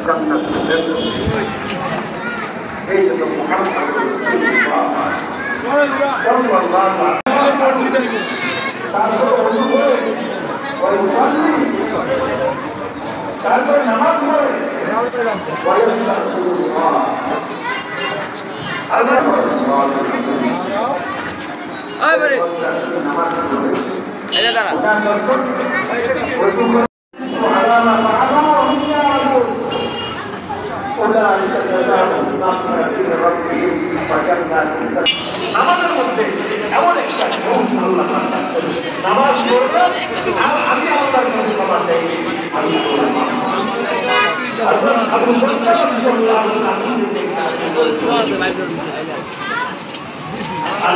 জান্নাত এই জন্য মুহাম্মদ তারপরে নামাজ পড়ে আমাদের মধ্যে এমন একটা নামাজ পড়বে আমি আল্লাহর কাছে ক্ষমা চাই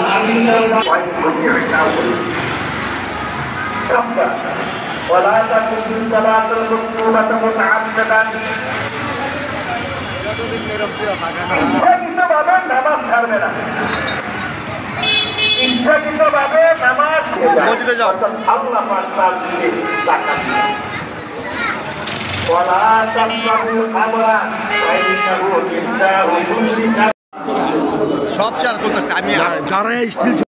আমি ولا تكن صلاة المكتوبة متعمدا ইচ্ছাকৃতভাবে নামাজ ছাড়বে না ইচ্ছাকৃতভাবে নামাজ আল্লাহ পাক তার দিকে তাকান ওয়ালা তাসমাউল খামরা ফাইন্নাহু মিনহা ওয়া কুল্লি সব চার করতেছে আমি দাঁড়ায় স্টিল